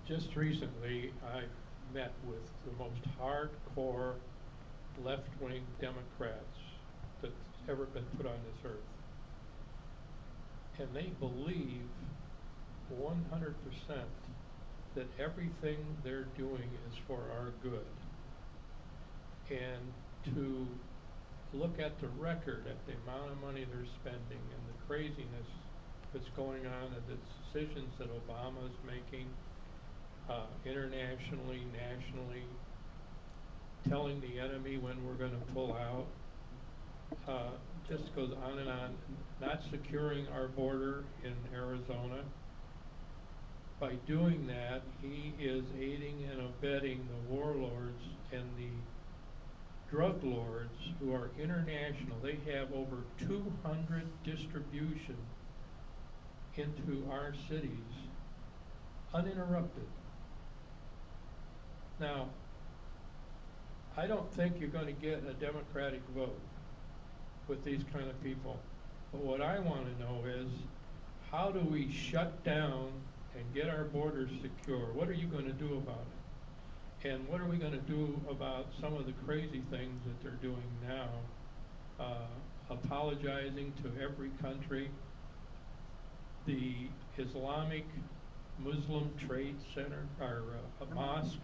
Just recently, I met with the most hardcore left-wing Democrats that's ever been put on this earth. And they believe 100% that everything they're doing is for our good. And to look at the record, at the amount of money they're spending and the craziness that's going on and the decisions that Obama's making internationally, nationally, telling the enemy when we're going to pull out, just goes on and on. Not securing our border in Arizona. By doing that, he is aiding and abetting the warlords and the drug lords who are international. They have over 200 distribution into our cities uninterrupted. Now, I don't think you're going to get a Democratic vote with these kind of people. But what I want to know is, how do we shut down and get our borders secure? What are you going to do about it? And what are we going to do about some of the crazy things that they're doing now? Apologizing to every country. The Islamic Muslim Trade Center, or a mosque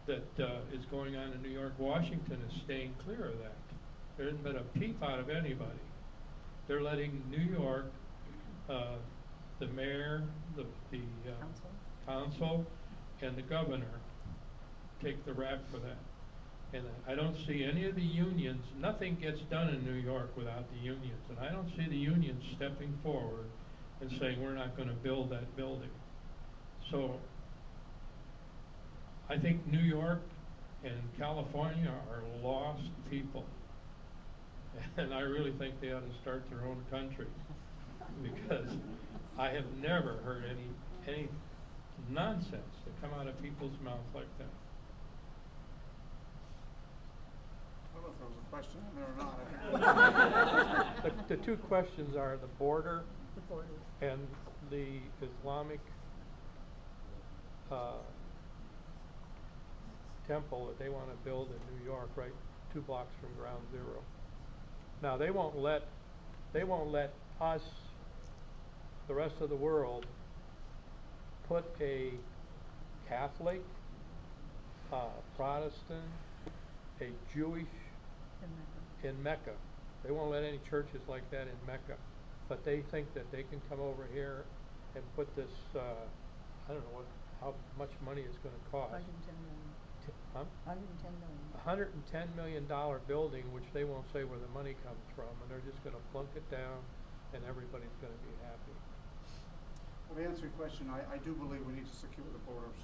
that is going on in New York. Washington is staying clear of that. There hasn't been a peep out of anybody. They're letting New York, the mayor, the council, and the governor take the rap for that. And I don't see any of the unions. Nothing gets done in New York without the unions. And I don't see the unions stepping forward and saying we're not going to build that building. So I think New York and California are lost people. And I really think they ought to start their own country, because I have never heard any nonsense that come out of people's mouths like that. I don't know if there was a question in there or not. The two questions are the border and the Islamic temple that they want to build in New York, right 2 blocks from Ground Zero. Now they won't let us, the rest of the world, put a Catholic, Protestant, a Jewish in Mecca. They won't let any churches like that in Mecca. But they think that they can come over here and put this, I don't know how much money it's going to cost. 110 million. Huh? 110 million. $110 million building, which they won't say where the money comes from, and they're just going to plunk it down, and everybody's going to be happy. Well, to answer your question, I do believe we need to secure the borders.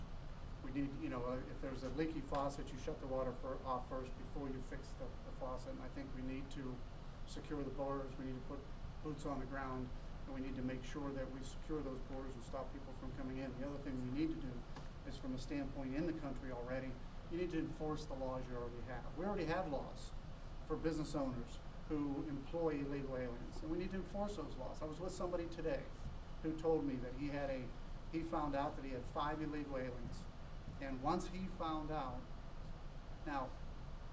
We need, if there's a leaky faucet, you shut the water off first before you fix the faucet. And I think we need to secure the borders. We need to put boots on the ground, and we need to make sure that we secure those borders and stop people from coming in. The other thing we need to do is, from a standpoint in the country already, you need to enforce the laws you already have. We already have laws for business owners who employ illegal aliens, and we need to enforce those laws. I was with somebody today who told me that he found out that he had 5 illegal aliens. And once he found out, now,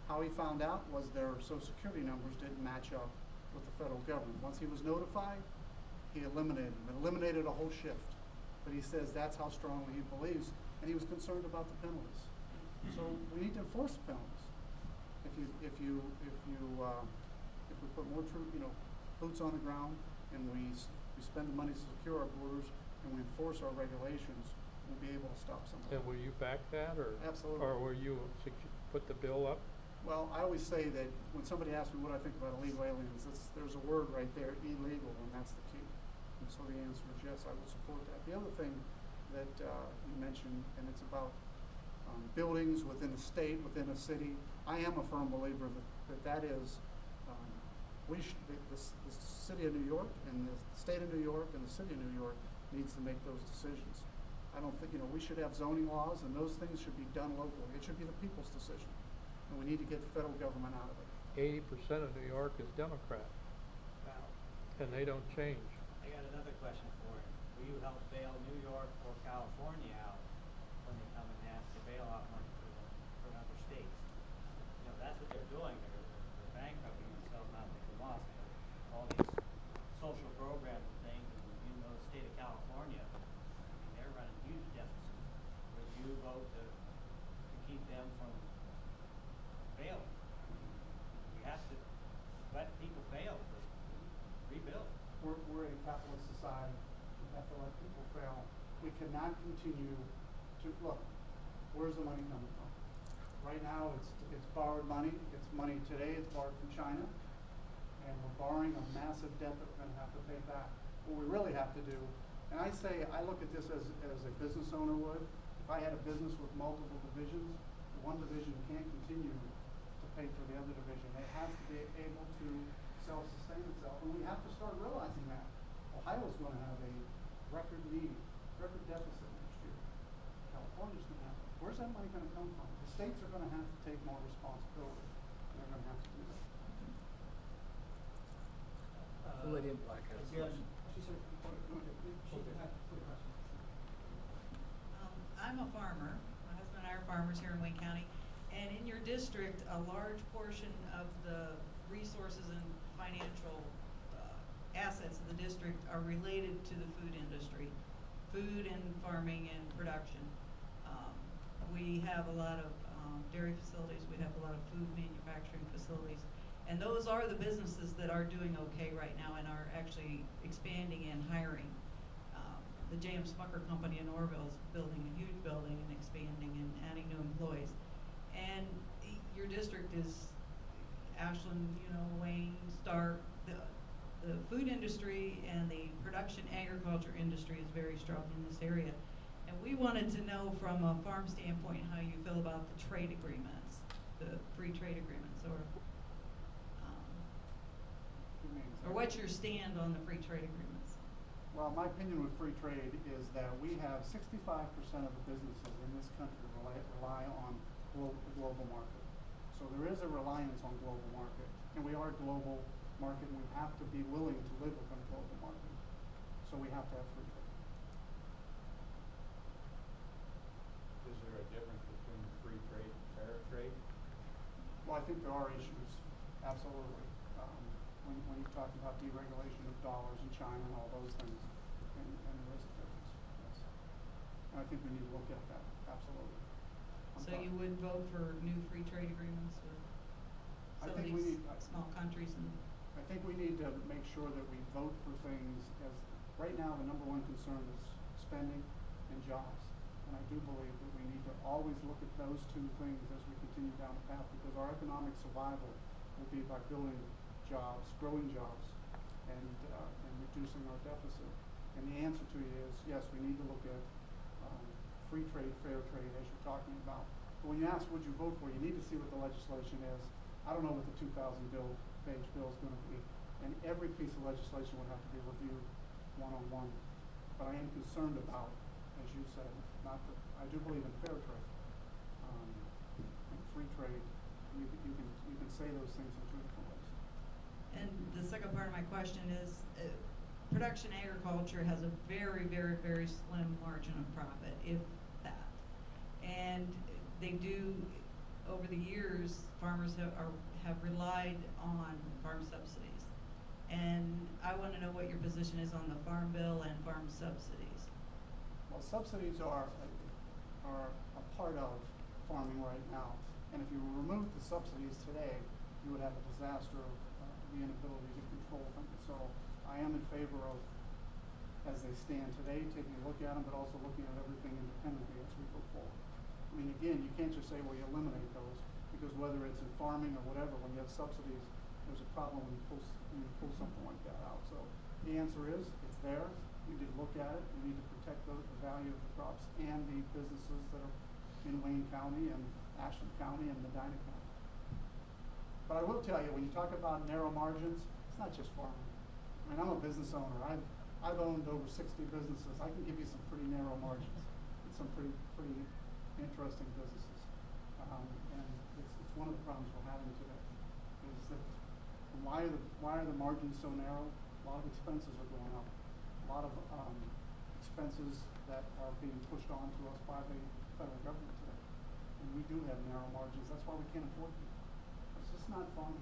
how he found out was their social security numbers didn't match up with the federal government. Once he was notified, he eliminated them, eliminated a whole shift. But he says that's how strongly he believes, and he was concerned about the penalties. So we need to enforce the penalties. If we put more boots on the ground, and we spend the money to secure our borders, and we enforce our regulations, we'll be able to stop something. And will you back that, or absolutely, or will you put the bill up? Well, I always say that when somebody asks me what I think about illegal aliens, there's a word right there, illegal, and that's the key. And so the answer is yes, I would support that. The other thing that you mentioned, and it's about buildings within a state, within a city, I am a firm believer that is, the city of New York and the state of New York and the city of New York needs to make those decisions. I don't think, we should have zoning laws, and those things should be done locally. It should be the people's decision, and we need to get the federal government out of it. 80% of New York is Democrat, and they don't change. I got another question for you. Will you help bail New York or California out they're doing, they're bankrupting themselves, not like the loss, but all these social programs and things, and you know, the state of California, I mean, they're running huge deficits. Would you vote to keep them from failing? You have to let people fail to rebuild. We're a capitalist society. We have to let people fail. We cannot continue to, look, where's the money coming from? Right now, it's borrowed money. It's money today, it's borrowed from China. And we're borrowing a massive debt that we're gonna have to pay back. What we really have to do, and I look at this as a business owner would. If I had a business with multiple divisions, the one division can't continue to pay for the other division. It has to be able to self-sustain itself, and we have to start realizing that. Ohio's going to have a record deficit next year. California's going to have it. Where's that money going to come from? The states are going to have to take more responsibility. They're going to have to do that. Lydia Black has a again, question. I'm a farmer. My husband and I are farmers here in Wayne County. And in your district, a large portion of the resources and financial assets of the district are related to the food industry, food and farming and production. We have a lot of dairy facilities. We have a lot of food manufacturing facilities. And those are the businesses that are doing okay right now and are actually expanding and hiring. The J.M. Smucker Company in Orville is building a huge building and expanding and adding new employees. And your district is Ashland, Wayne, Stark. The food industry and the production agriculture industry is very strong in this area. And we wanted to know from a farm standpoint how you feel about the trade agreements, the free trade agreements, or what's your stand on the free trade agreements? Well, my opinion with free trade is that we have 65% of the businesses in this country rely on the global market. So there is a reliance on global market, and we are a global market, and we have to be willing to live within a global market. So we have to have free trade. Is there a difference between free trade and fair trade? Well, I think there are issues, absolutely. When you talk about deregulation of dollars in China and all those things, and there is a difference, yes. And I think we need to look at that, absolutely. So you would vote for new free trade agreements with some of these small countries? I think we need to make sure that we vote for things as, right now, the number one concern is spending and jobs. And I do believe that we need to always look at those two things as we continue down the path, because our economic survival will be by building jobs, growing jobs, and reducing our deficit. And the answer to you is, yes, we need to look at free trade, fair trade, as you're talking about. But when you ask would you vote for, you need to see what the legislation is. I don't know what the 2,000-page bill is going to be, and every piece of legislation would have to be reviewed one-on-one. But I am concerned about, as you said, I do believe in fair trade and free trade. You can say those things in two different ways. And the second part of my question is, production agriculture has a very, very, very slim margin of profit, if that. And they do, over the years, farmers have relied on farm subsidies. And I want to know what your position is on the Farm Bill and farm subsidies. Well, subsidies are a part of farming right now. And if you remove the subsidies today, you would have a disaster of the inability to control things. So I am in favor of, as they stand today, taking a look at them, but also looking at everything independently as we go forward. I mean, again, you can't just say, well, you eliminate those, because whether it's in farming or whatever, when you have subsidies, there's a problem when you pull something like that out. So the answer is, it's there. You need to look at it. You need to protect the value of the crops and the businesses that are in Wayne County and Ashland County and Medina County. But I will tell you, when you talk about narrow margins, it's not just farming. I mean, I'm a business owner. I've owned over 60 businesses. I can give you some pretty narrow margins and some pretty interesting businesses. And it's one of the problems we're having today. Is that why are the margins so narrow? A lot of expenses are going up. A lot of expenses that are being pushed on to us by the federal government today. And we do have narrow margins. That's why we can't afford them. just not fun.